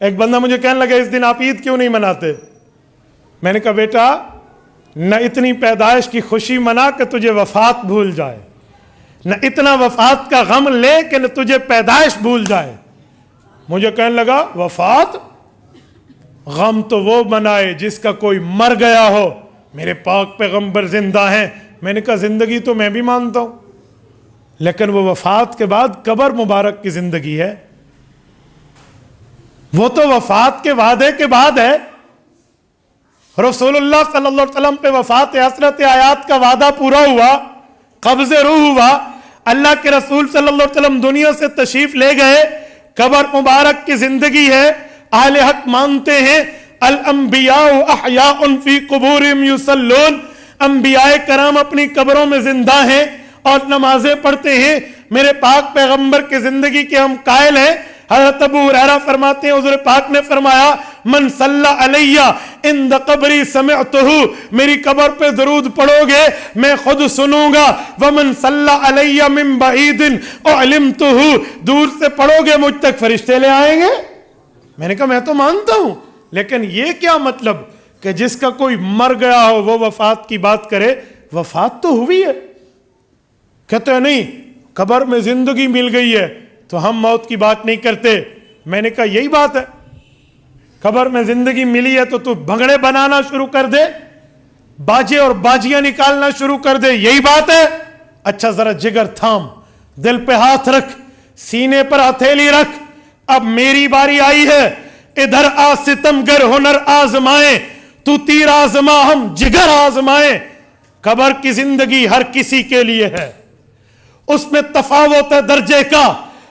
ایک بندہ مجھے کہنے لگا اس دن آپ عید کیوں نہیں مناتے؟ میں نے کہا بیٹا نہ اتنی پیدائش کی خوشی منا کہ تجھے وفات بھول جائے، نہ اتنا وفات کا غم لے کہ نہ تجھے پیدائش بھول جائے۔ مجھے کہنے لگا وفات، غم تو وہ منائے جس کا کوئی مر گیا ہو، میرے پاک پیغمبر زندہ ہیں۔ میں نے کہا زندگی تو میں بھی مانتا ہوں، لیکن وہ وفات کے بعد قبر مبارک کی زندگی ہے، وہ تو وفات کے وعدے کے بعد ہے۔ رسول اللہ صلی اللہ علیہ وسلم پہ وفات حسرت آیات کا وعدہ پورا ہوا، قبض روح ہوا، اللہ کے رسول صلی اللہ علیہ وسلم دنیا سے تشریف لے گئے، قبر مبارک کی زندگی ہے۔ اہل حق مانتے ہیں الانبیاء احیاء فی قبورہم یصلون، انبیاء کرام اپنی قبروں میں زندہ ہیں اور نمازیں پڑھتے ہیں۔ میرے پاک پیغمبر کی زندگی کے ہم قائل ہیں۔ حضرت ابو ہریرہ فرماتے ہیں حضور پاک نے فرمایا من صلی علیہ عند قبری سمعتہ، میری قبر پہ درود پڑھو گے میں خود سنوں گا، ومن صلی علیہ من بعید اعلمتہ، دور سے پڑھو گے مجھ تک فرشتے لے آئیں گے۔ میں نے کہا میں تو مانتا ہوں، لیکن یہ کیا مطلب کہ جس کا کوئی مر گیا ہو وہ وفات کی بات کرے؟ وفات تو ہوئی ہے۔ کہتے ہیں نہیں قبر میں زندگی مل گئی ہے تو ہم موت کی بات نہیں کرتے۔ میں نے کہا یہی بات ہے، قبر میں زندگی ملی ہے تو بھنگڑے بنانا شروع کر دے، باجے اور باجیاں نکالنا شروع کر دے، یہی بات ہے؟ اچھا ذرا جگر تھام، دل پہ ہاتھ رکھ، سینے پر ہتھیلی رکھ، اب میری باری آئی ہے، ادھر آ ستمگر ہنر آزمائیں، تو تیر آزما ہم جگر آزمائیں۔ قبر کی زندگی ہر کسی کے لیے ہے، اس میں تفاوت ہے درجے کا۔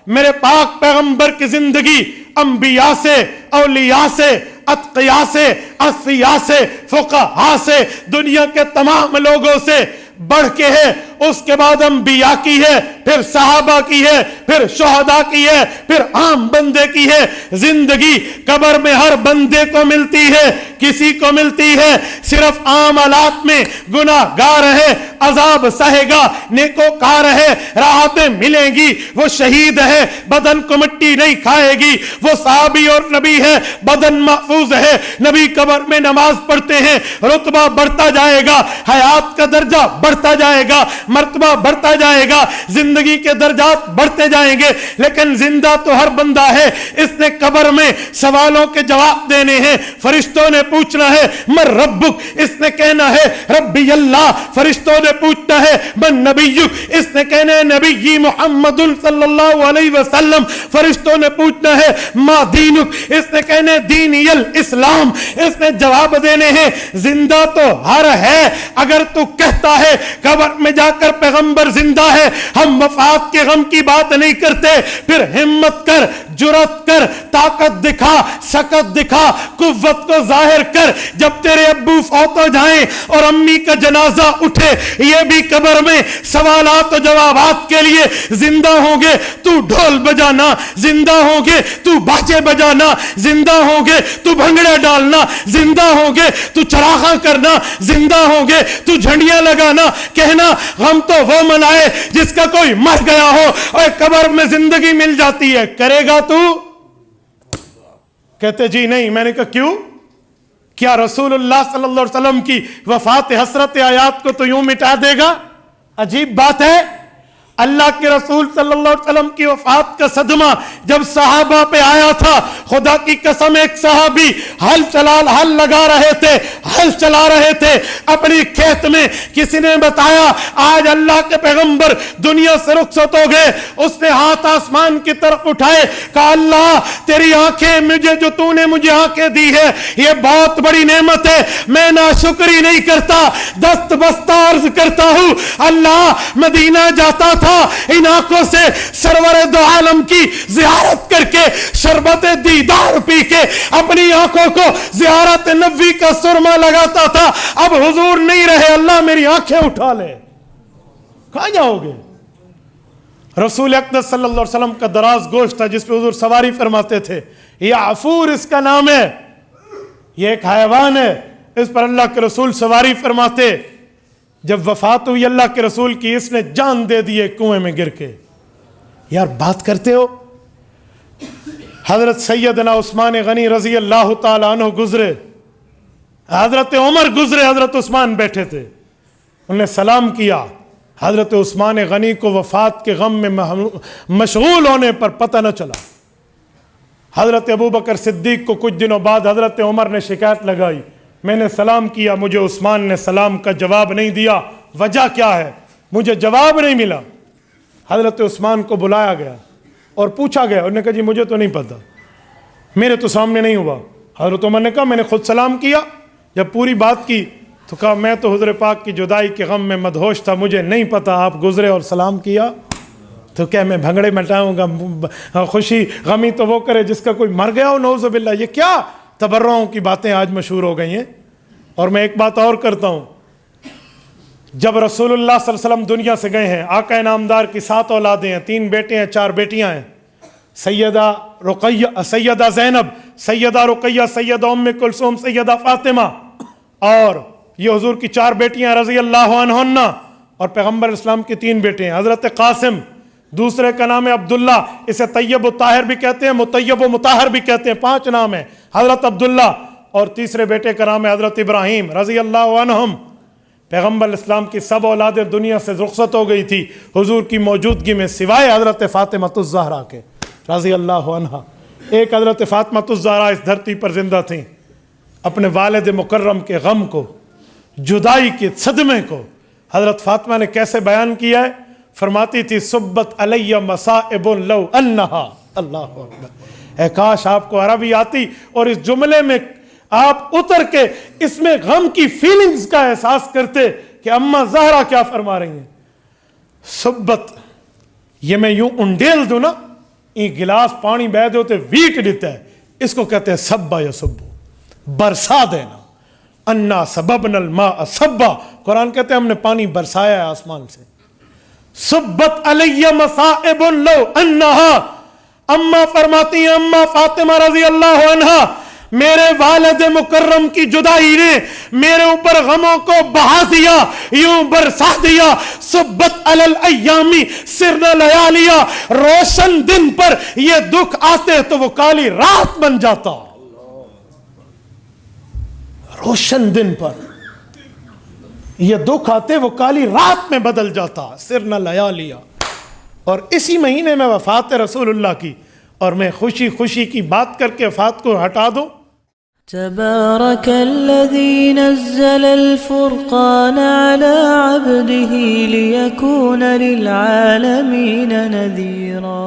میرے پاک پیغمبر کی زندگی انبیاء سے، اولیاء سے، اتقیاء سے، اصفیاء سے، فقہاء سے، دنیا کے تمام لوگوں سے بڑھ کے ہے۔ اس کے بعد انبیاء کی ہے، پھر صحابہ کی ہے، پھر شہداء کی ہے، پھر عام بندے کی ہے۔ زندگی قبر میں ہر بندے کو ملتی ہے، کسی کو ملتی ہے صرف عام حالات میں گناہ گار ہے، عذاب سہے گا، نیکوکار ہے، راحتیں ملیں گی، وہ شہید ہے، بدن کو مٹی نہیں کھائے گی، وہ صحابی اور نبی ہے، بدن محفوظ ہے، نبی قبر میں نماز پڑھتے ہیں، رتبہ بڑھتا جائے گا، حیات کا درجہ بڑھتا جائے گا، مرتبہ بڑھتا جائے گا، زندگی کے درجات بڑھتے جائیں گے۔ لیکن زندہ تو ہر بندہ ہے، اس نے قبر میں سوالوں کے جواب دینے ہیں، فرشتوں نے پوچھنا ہے من ربک، اس نے کہنا ہے ربی اللہ، فرشتوں نے پوچھنا ہے من نبیک، اس نے کہنا ہے نبی محمد صلی اللہ علیہ وسلم، فرشتوں نے پوچھنا ہے ما دینک، اس نے کہنا ہے دینی الاسلام، اس نے جواب دینے ہیں۔ زندہ تو ہر ہے، اگر تو کہتا ہے قبر میں جا کر پیغمبر زندہ ہے، ہم وفات کے غم کی بات نہیں کرتے، پھر ہمت کر، جرات کر، طاقت دکھا، سکت دکھا، قوت کو ظاہر کر۔ جب تیرے ابو فوت ہو جائیں اور امی کا جنازہ اٹھے، یہ بھی قبر میں سوالات و جوابات کے لیے زندہ ہوں گے۔ تو ڈھول بجانا، زندہ ہوں گے تو باجے بجانا، زندہ ہوں گے تو بھنگڑے ڈالنا، زندہ ہوں گے تو چراغاں کرنا، زندہ ہوں گے تو جھنڈیاں لگانا، کہنا غم تو وہ منائے جس کا کوئی مر گیا ہو، اور قبر میں زندگی مل جاتی ہے، کرے گا تو؟ کہتے جی نہیں۔ میں نے کہا کیوں؟ کیا رسول اللہ صلی اللہ علیہ وسلم کی وفات حسرت آیات کو تو یوں مٹا دے گا؟ عجیب بات ہے۔ اللہ کے رسول صلی اللہ علیہ وسلم کی وفات کا صدمہ جب صحابہ پہ آیا تھا، خدا کی قسم ایک صحابی ہل لگا رہے تھے، ہل چلا رہے تھے اپنی کھیت میں، کسی نے بتایا آج اللہ کے پیغمبر دنیا سے رخصت ہو گئے۔ اس نے ہاتھ آسمان کی طرف اٹھائے، کہا اللہ تیری آنکھیں، مجھے جو تو نے مجھے آنکھیں دی ہے یہ بہت بڑی نعمت ہے، میں ناشکری نہیں کرتا، دست بستہ عرض کرتا ہوں اللہ مدینہ جاتا تھا، ان آنکھوں سے سرور دو عالم کی زیارت کر کے، شربت دیدار پی کے اپنی آنکھوں کو زیارت نبوی کا سرما لگاتا تھا۔ اب حضور نہیں رہے، اللہ میری آنکھیں اٹھا لے، کہاں جاؤ گے؟ رسول اقدس صلی اللہ علیہ وسلم کا دراز گوشت تھا جس پہ حضور سواری فرماتے تھے، یہ عفور اس کا نام ہے، یہ ایک حیوان ہے، اس پر اللہ کے رسول سواری فرماتے۔ جب وفات ہوئی اللہ کے رسول کی، اس نے جان دے دی کنویں میں گر کے۔ یار بات کرتے ہو، حضرت سیدنا عثمان غنی رضی اللہ تعالیٰ عنہ گزرے، حضرت عمر گزرے، حضرت عثمان بیٹھے تھے، انہوں نے سلام کیا۔ حضرت عثمان غنی کو وفات کے غم میں مشغول ہونے پر پتہ نہ چلا۔ حضرت ابوبکر صدیق کو کچھ دنوں بعد حضرت عمر نے شکایت لگائی، میں نے سلام کیا، مجھے عثمان نے سلام کا جواب نہیں دیا، وجہ کیا ہے؟ مجھے جواب نہیں ملا۔ حضرت عثمان کو بلایا گیا اور پوچھا گیا، انہوں نے کہا جی مجھے تو نہیں پتہ، میرے تو سامنے نہیں ہوا۔ حضرت عمر نے کہا میں نے خود سلام کیا۔ جب پوری بات کی تو کہا میں تو حضور پاک کی جدائی کے غم میں مدہوش تھا، مجھے نہیں پتہ آپ گزرے اور سلام کیا۔ تو کیا میں بھنگڑے مٹاؤں گا؟ خوشی غمی تو وہ کرے جس کا کوئی مر گیا ہو، نعوذ باللہ۔ یہ کیا تبرعوں کی باتیں آج مشہور ہو گئی ہیں۔ اور میں ایک بات اور کرتا ہوں، جب رسول اللہ صلی اللہ علیہ وسلم دنیا سے گئے ہیں، آقا انعامدار کی 7 اولادیں ہیں، 3 بیٹے ہیں، 4 بیٹیاں ہیں، سیدہ رقیہ، سیدہ زینب، سیدہ رقیہ، سیدہ ام کلثوم، سیدہ فاطمہ، اور یہ حضور کی 4 بیٹیاں رضی اللہ عنہن، اور پیغمبر اسلام کی 3 بیٹے ہیں، حضرت قاسم، دوسرے کا نام ہے عبداللہ، اسے طیب و طاہر بھی کہتے ہیں، مطیب و مطہر بھی کہتے ہیں، 5 نام ہیں، حضرت عبداللہ، اور تیسرے بیٹے کا نام ہے حضرت ابراہیم رضی اللہ عنہم۔ پیغمبر اسلام کی سب اولادیں دنیا سے رخصت ہو گئی تھی حضور کی موجودگی میں، سوائے حضرت فاطمہ الزہرا کے رضی اللہ عنہا۔ ایک حضرت فاطمہ الزہرا اس دھرتی پر زندہ تھیں، اپنے والد مکرم کے غم کو، جدائی کے صدمے کو حضرت فاطمہ نے کیسے بیان کیا ہے؟ فرماتی تھی صبت علی مصائب لو انہا، اللہ اکبر، اے کاش آپ کو عربی آتی اور اس جملے میں آپ اتر کے اس میں غم کی فیلنگز کا احساس کرتے کہ اماں زہرا کیا فرما رہی ہیں۔ صبت، یہ میں یوں انڈیل دوں نا، یہ گلاس پانی بہ دے ہوتے ویٹ دیتا ہے، اس کو کہتے ہیں سبا یا سبو، برسا دینا۔ انا سببنا الماء سبا، قرآن کہتے ہیں ہم نے پانی برسایا ہے آسمان سے۔ صبت علی مصائب لو انہا، اماں فرماتی ہیں، اماں فاطمہ رضی اللہ عنہا، میرے والد مکرم کی جدائی نے میرے اوپر غموں کو بہا دیا، یوں برسا دیا۔ صبت علی الایامی سرنا لیالیا، روشن دن پر یہ دکھ آتے تو وہ کالی رات بن جاتا، روشن دن پر یہ دکھ آتے وہ کالی رات میں بدل جاتا، سرنا لیالیا۔ اور اسی مہینے میں وفات رسول اللہ کی، اور میں خوشی خوشی کی بات کر کے وفات کو ہٹا دوں۔ تبارك الذي نزل الفرقان على عبده ليكون للعالمين نذيرا